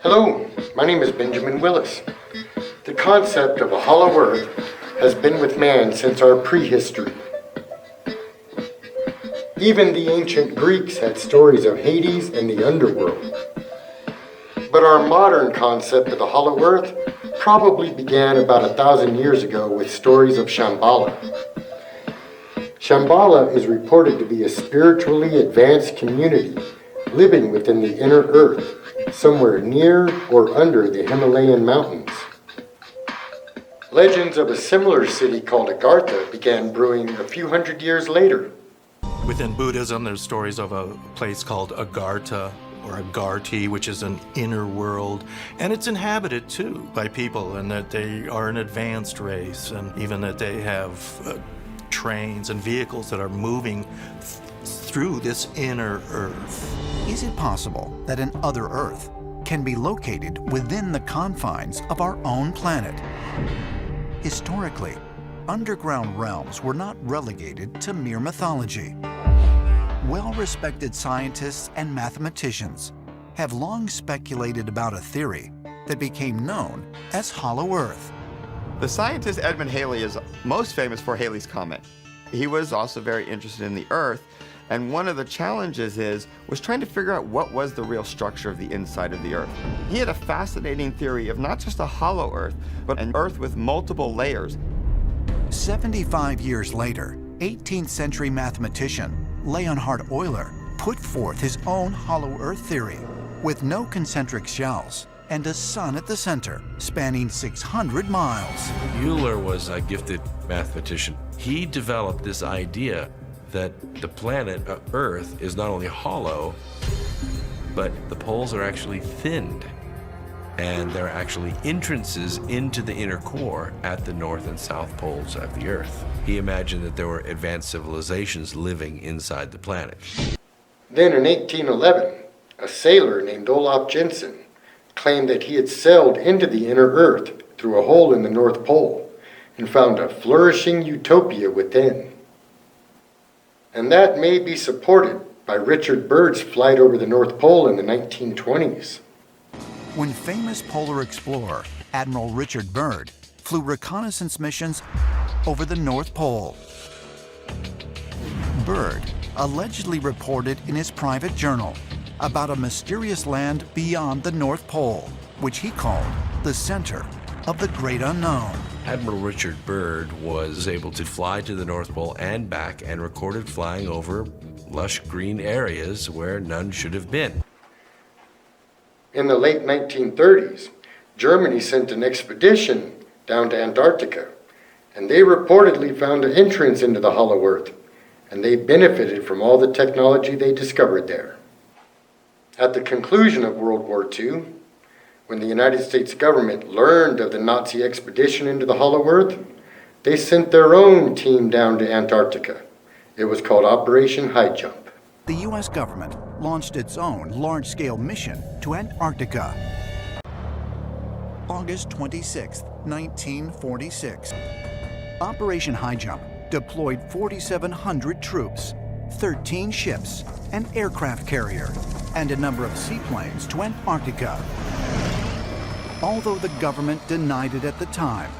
Hello, my name is Benjamin Willis. The concept of a hollow earth has been with man since our prehistory. Even the ancient Greeks had stories of Hades and the underworld. But our modern concept of the hollow earth probably began about 1,000 years ago with stories of Shambhala. Shambhala is reported to be a spiritually advanced community living within the inner earth, somewhere near or under the Himalayan mountains. Legends of a similar city called Agartha began brewing a few hundred years later. Within Buddhism, there's stories of a place called Agartha or Agarthi, which is an inner world, and it's inhabited too by people, and that they are an advanced race, and even that they have trains and vehicles that are moving through this inner earth. Is it possible that an other Earth can be located within the confines of our own planet? Historically, underground realms were not relegated to mere mythology. Well-respected scientists and mathematicians have long speculated about a theory that became known as Hollow Earth. The scientist Edmund Halley is most famous for Halley's Comet. He was also very interested in the Earth, and one of the challenges was trying to figure out what was the real structure of the inside of the Earth. He had a fascinating theory of not just a hollow Earth, but an Earth with multiple layers. 75 years later, 18th century mathematician Leonhard Euler put forth his own hollow Earth theory with no concentric shells and a sun at the center spanning 600 miles. Euler was a gifted mathematician. He developed this idea that the planet Earth is not only hollow, but the poles are actually thinned. And there are actually entrances into the inner core at the north and south poles of the Earth. He imagined that there were advanced civilizations living inside the planet. Then in 1811, a sailor named Olaf Jensen claimed that he had sailed into the inner earth through a hole in the North Pole and found a flourishing utopia within. And that may be supported by Richard Byrd's flight over the North Pole in the 1920s. When famous polar explorer Admiral Richard Byrd flew reconnaissance missions over the North Pole. Byrd allegedly reported in his private journal about a mysterious land beyond the North Pole, which he called the center of the great unknown. Admiral Richard Byrd was able to fly to the North Pole and back and recorded flying over lush green areas where none should have been. In the late 1930s, Germany sent an expedition down to Antarctica, and they reportedly found an entrance into the hollow earth, and they benefited from all the technology they discovered there. At the conclusion of World War II, when the United States government learned of the Nazi expedition into the hollow earth, they sent their own team down to Antarctica. It was called Operation High Jump. The U.S. government launched its own large-scale mission to Antarctica. August 26, 1946. Operation High Jump deployed 4,700 troops, 13 ships, an aircraft carrier, and a number of seaplanes to Antarctica. Although the government denied it at the time,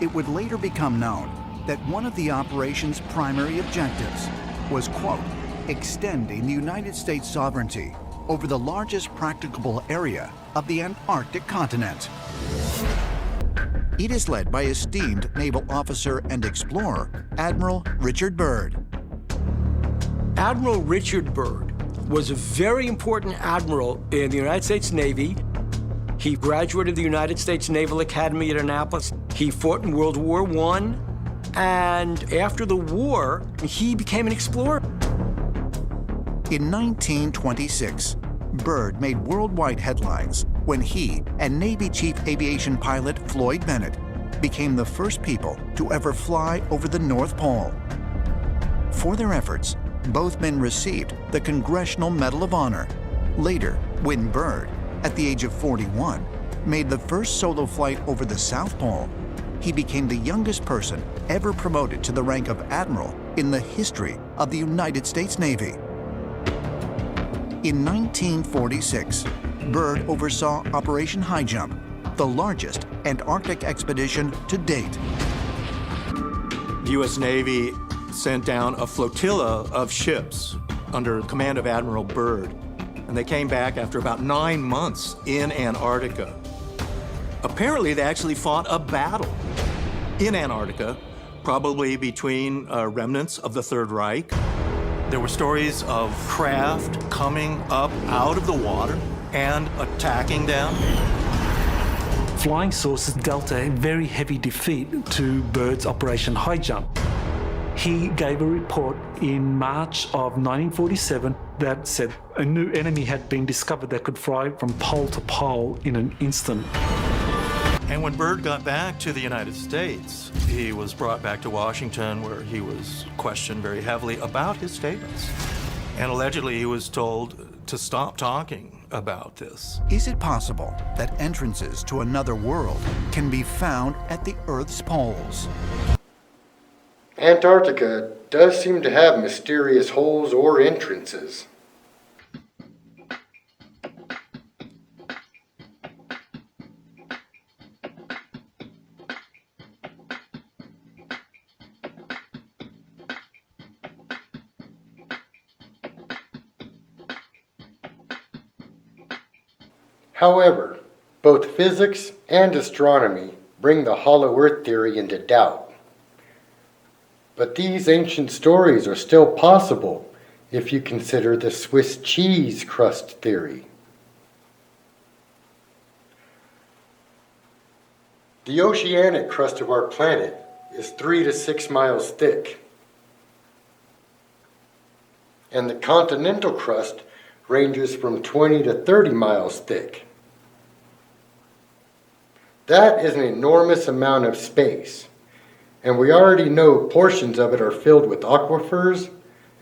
it would later become known that one of the operation's primary objectives was, quote, extending the United States sovereignty over the largest practicable area of the Antarctic continent. It is led by esteemed naval officer and explorer, Admiral Richard Byrd. Admiral Richard Byrd was a very important admiral in the United States Navy. He graduated the United States Naval Academy at Annapolis. He fought in World War I, and after the war, he became an explorer. In 1926, Byrd made worldwide headlines when he and Navy Chief Aviation Pilot Floyd Bennett became the first people to ever fly over the North Pole. For their efforts, both men received the Congressional Medal of Honor. Later, when Byrd, at the age of 41, made the first solo flight over the South Pole, he became the youngest person ever promoted to the rank of admiral in the history of the United States Navy. In 1946, Byrd oversaw Operation High Jump, the largest Antarctic expedition to date. The U.S. Navy sent down a flotilla of ships under command of Admiral Byrd, and they came back after about 9 months in Antarctica. Apparently, they actually fought a battle in Antarctica, probably between remnants of the Third Reich. There were stories of craft coming up out of the water and attacking them. Flying saucers dealt a very heavy defeat to Byrd's Operation High Jump. He gave a report in March of 1947 that said a new enemy had been discovered that could fly from pole to pole in an instant. And when Byrd got back to the United States, he was brought back to Washington, where he was questioned very heavily about his statements. And allegedly, he was told to stop talking about this. Is it possible that entrances to another world can be found at the Earth's poles? Antarctica does seem to have mysterious holes or entrances. However, both physics and astronomy bring the hollow Earth theory into doubt. But these ancient stories are still possible if you consider the Swiss cheese crust theory. The oceanic crust of our planet is 3 to 6 miles thick, and the continental crust ranges from 20 to 30 miles thick. That is an enormous amount of space, and we already know portions of it are filled with aquifers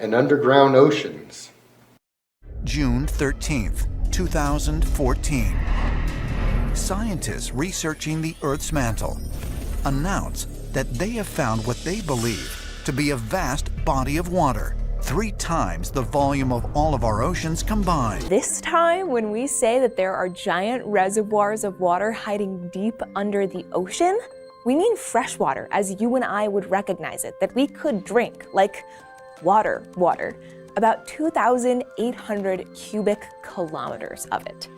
and underground oceans. June 13th, 2014. Scientists researching the Earth's mantle announce that they have found what they believe to be a vast body of water, 3 times the volume of all of our oceans combined. This time, when we say that there are giant reservoirs of water hiding deep under the ocean, we mean fresh water as you and I would recognize it, that we could drink, like water, about 2,800 cubic kilometers of it.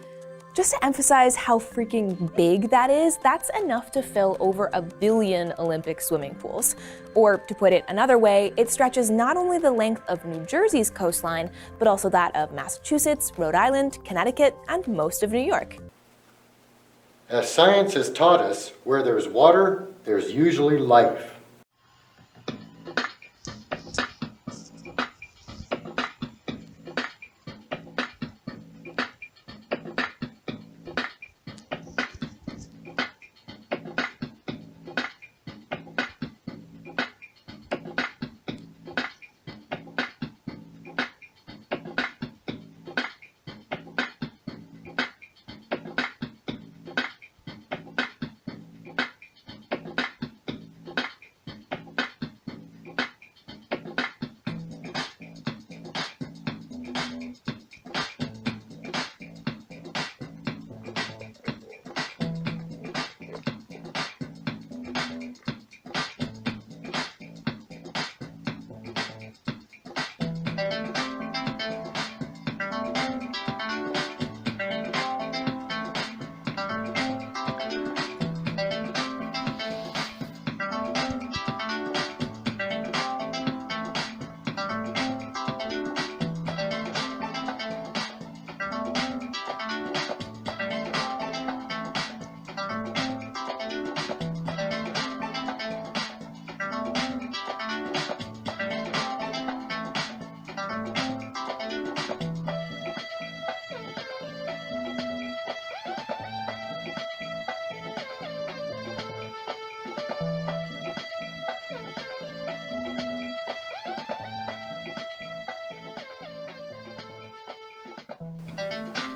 Just to emphasize how freaking big that is, that's enough to fill over 1 billion Olympic swimming pools. Or to put it another way, it stretches not only the length of New Jersey's coastline, but also that of Massachusetts, Rhode Island, Connecticut, and most of New York. As science has taught us, where there's water, there's usually life.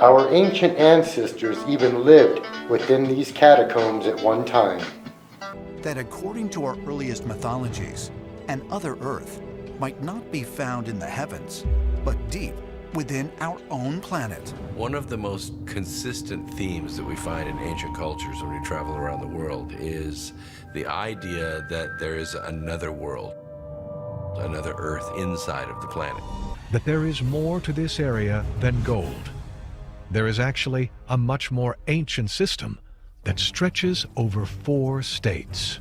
Our ancient ancestors even lived within these catacombs at one time. That according to our earliest mythologies, an other Earth might not be found in the heavens, but deep within our own planet. One of the most consistent themes that we find in ancient cultures when we travel around the world is the idea that there is another world, another Earth inside of the planet. That there is more to this area than gold. There is actually a much more ancient system that stretches over 4 states.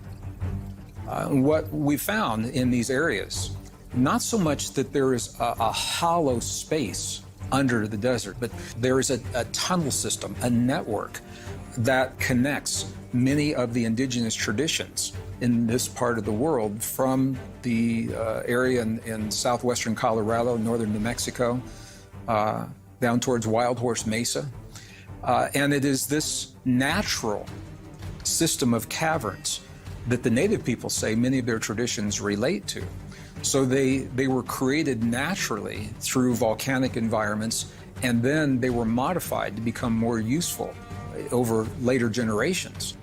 What we found in these areas, not so much that there is a hollow space under the desert, but there is a tunnel system, a network that connects many of the indigenous traditions in this part of the world from the area in southwestern Colorado, northern New Mexico, down towards Wild Horse Mesa. And it is this natural system of caverns that the native people say many of their traditions relate to. So they were created naturally through volcanic environments, and then they were modified to become more useful over later generations.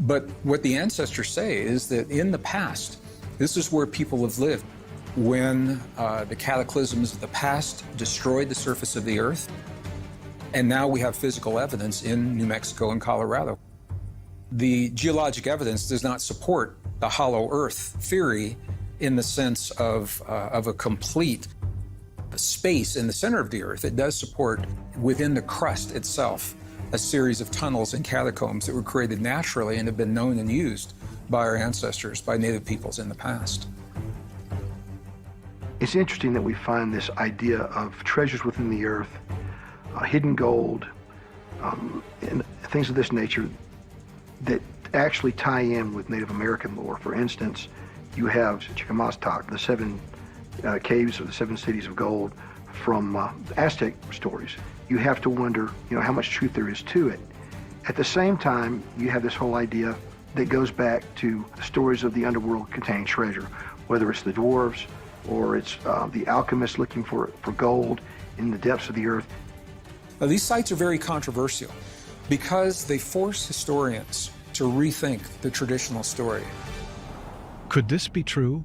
But what the ancestors say is that in the past, this is where people have lived when the cataclysms of the past destroyed the surface of the earth. And now we have physical evidence in New Mexico and Colorado. The geologic evidence does not support the hollow earth theory in the sense of a complete space in the center of the earth. It does support within the crust itself a series of tunnels and catacombs that were created naturally and have been known and used by our ancestors, by native peoples in the past. It's interesting that we find this idea of treasures within the earth, hidden gold, and things of this nature that actually tie in with Native American lore. For instance, you have Chicamastok, the 7 caves or the 7 cities of gold from Aztec stories. You have to wonder, how much truth there is to it. At the same time, you have this whole idea that goes back to the stories of the underworld containing treasure, whether it's the dwarves or it's the alchemists looking for gold in the depths of the earth. Now, these sites are very controversial because they force historians to rethink the traditional story. Could this be true?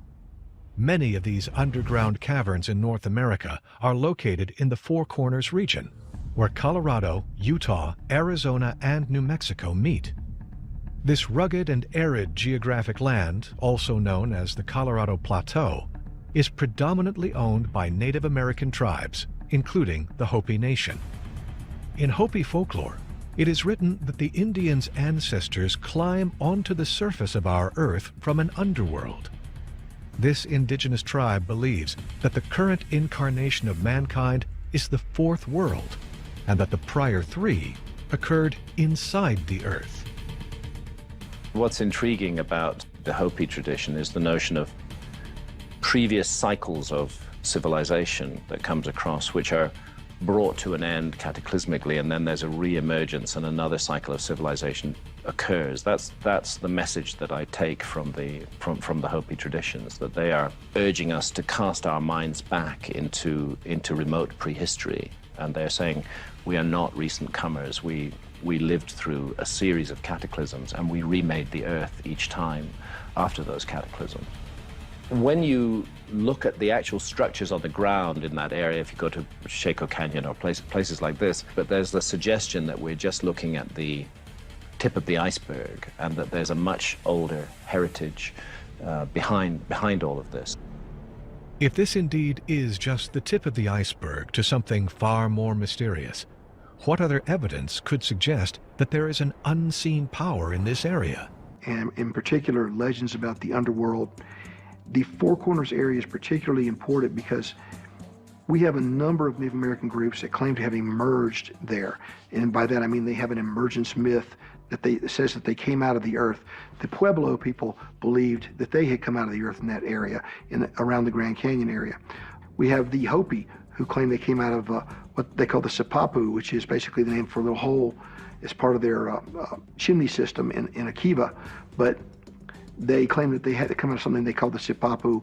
Many of these underground caverns in North America are located in the Four Corners region, where Colorado, Utah, Arizona, and New Mexico meet. This rugged and arid geographic land, also known as the Colorado Plateau, is predominantly owned by Native American tribes, including the Hopi Nation. In Hopi folklore, it is written that the Indians' ancestors climb onto the surface of our Earth from an underworld. This indigenous tribe believes that the current incarnation of mankind is the 4th world, and that the prior 3 occurred inside the Earth. What's intriguing about the Hopi tradition is the notion of previous cycles of civilization that comes across, which are brought to an end cataclysmically, and then there's a re-emergence and another cycle of civilization occurs. That's the message that I take from the Hopi traditions, that they are urging us to cast our minds back into remote prehistory, and they're saying we are not recent comers. We lived through a series of cataclysms, and we remade the earth each time after those cataclysms. When you look at the actual structures on the ground in that area, if you go to Chaco Canyon or places like this, but there's the suggestion that we're just looking at the tip of the iceberg, and that there's a much older heritage behind all of this. If this indeed is just the tip of the iceberg to something far more mysterious, what other evidence could suggest that there is an unseen power in this area? And in particular, legends about the underworld. The Four Corners area is particularly important because we have a number of Native American groups that claim to have emerged there. And by that I mean they have an emergence myth that says that they came out of the earth. The Pueblo people believed that they had come out of the earth in that area, around the Grand Canyon area. We have the Hopi, who claim they came out of what they call the Sipapu, which is basically the name for a little hole as part of their chimney system in Akiva. But they claim that they had to come out of something they called the Sipapu,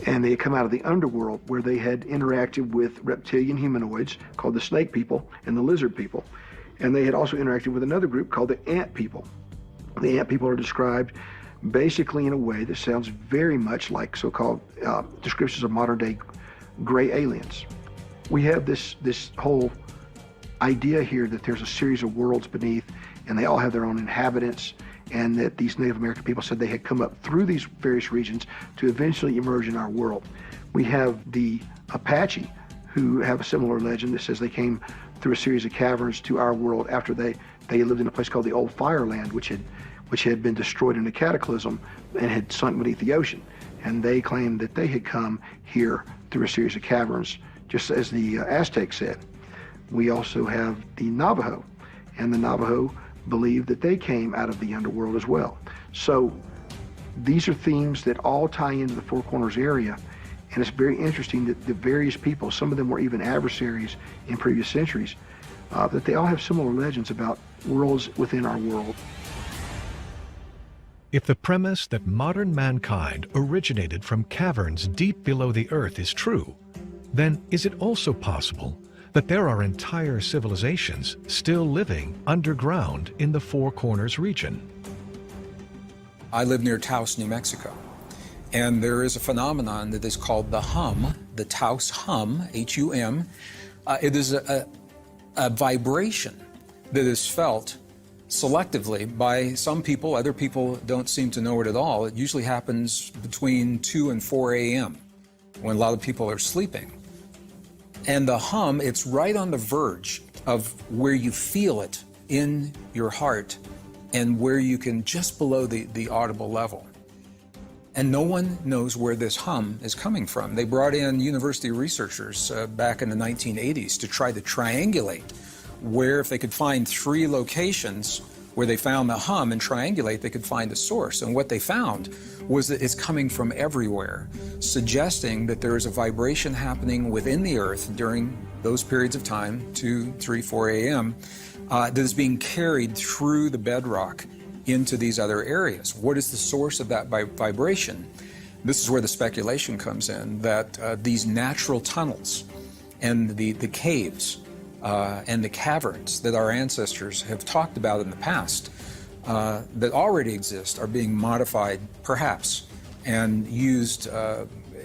and they had come out of the underworld, where they had interacted with reptilian humanoids called the snake people and the lizard people. And they had also interacted with another group called the ant people. The ant people are described basically in a way that sounds very much like so-called descriptions of modern-day gray aliens. We have this whole idea here that there's a series of worlds beneath, and they all have their own inhabitants, and that these Native American people said they had come up through these various regions to eventually emerge in our world. We have the Apache, who have a similar legend that says they came through a series of caverns to our world after they lived in a place called the Old Fireland, which had been destroyed in a cataclysm and had sunk beneath the ocean. And they claimed that they had come here through a series of caverns, just as the Aztecs said. We also have the Navajo, and the Navajo believe that they came out of the underworld as well. So these are themes that all tie into the Four Corners area, and it's very interesting that the various people, some of them were even adversaries in previous centuries, that they all have similar legends about worlds within our world. If the premise that modern mankind originated from caverns deep below the Earth is true, then is it also possible that there are entire civilizations still living underground in the Four Corners region? I live near Taos, New Mexico, and there is a phenomenon that is called the hum, the Taos hum, H-U-M. It is a vibration that is felt selectively by some people. Other people don't seem to know it at all. It usually happens between 2 and 4 a.m. when a lot of people are sleeping. And the hum, it's right on the verge of where you feel it in your heart and where you can just below the audible level. And no one knows where this hum is coming from. They brought in university researchers back in the 1980s to try to triangulate where, if they could find 3 locations where they found the hum and triangulate, they could find a source. And what they found was that it's coming from everywhere, suggesting that there is a vibration happening within the Earth during those periods of time, 2, 3, 4 a.m., that is being carried through the bedrock into these other areas. What is the source of that vibration? This is where the speculation comes in, that these natural tunnels and the caves and the caverns that our ancestors have talked about in the past that already exist are being modified, perhaps, and used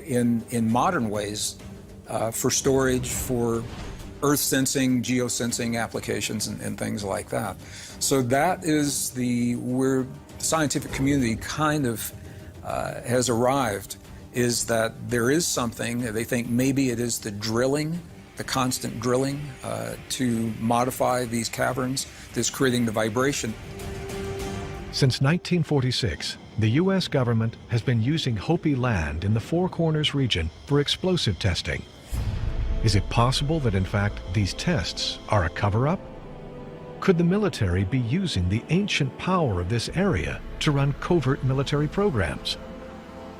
in modern ways for storage, for earth sensing, geosensing applications, and things like that. So that is where the scientific community kind of has arrived, is that there is something, they think maybe it is the drilling, the constant drilling to modify these caverns that's creating the vibration. Since 1946, the U.S. government has been using Hopi land in the Four Corners region for explosive testing. Is it possible that, in fact, these tests are a cover-up? Could the military be using the ancient power of this area to run covert military programs?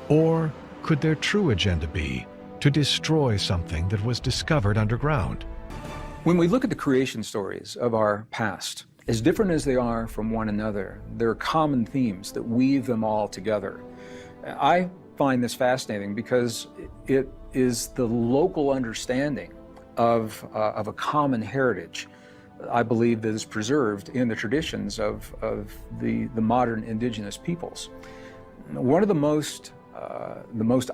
Or could their true agenda be to destroy something that was discovered underground? When we look at the creation stories of our past, as different as they are from one another, there are common themes that weave them all together. I find this fascinating because it is the local understanding of a common heritage, I believe, that is preserved in the traditions of the modern indigenous peoples. One of the most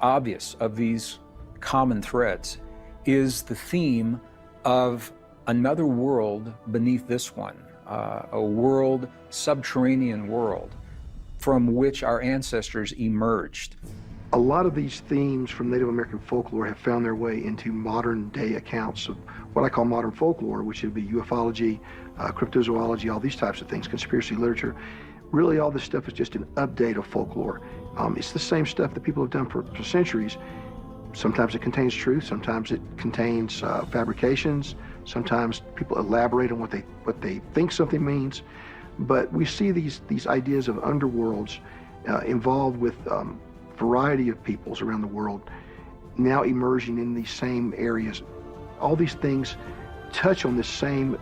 obvious of these common threads is the theme of another world beneath this one, a world, subterranean world, from which our ancestors emerged. A lot of these themes from Native American folklore have found their way into modern day accounts of what I call modern folklore, which would be ufology, cryptozoology, all these types of things, conspiracy literature. Really, all this stuff is just an update of folklore. It's the same stuff that people have done for centuries. Sometimes it contains truth, sometimes it contains fabrications, sometimes people elaborate on what they think something means. But we see these ideas of underworlds involved with variety of peoples around the world now emerging in these same areas. All these things touch on this same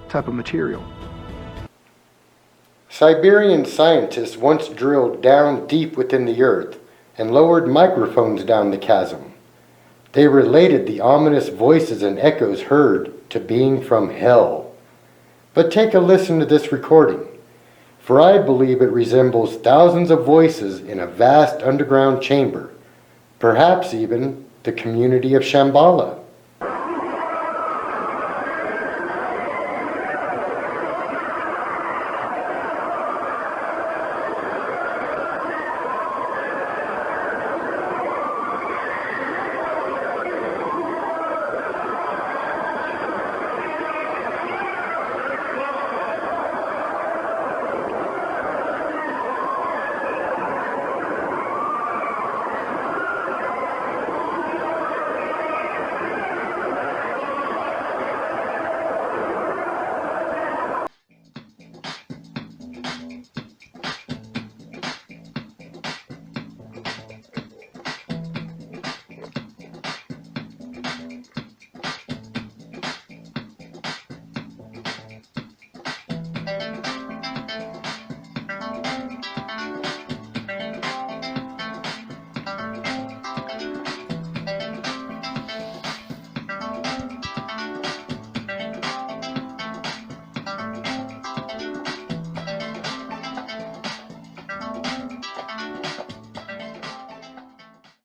type of material. Siberian scientists once drilled down deep within the earth and lowered microphones down the chasm. They related the ominous voices and echoes heard to being from hell. But take a listen to this recording, for I believe it resembles thousands of voices in a vast underground chamber, perhaps even the community of Shambhala.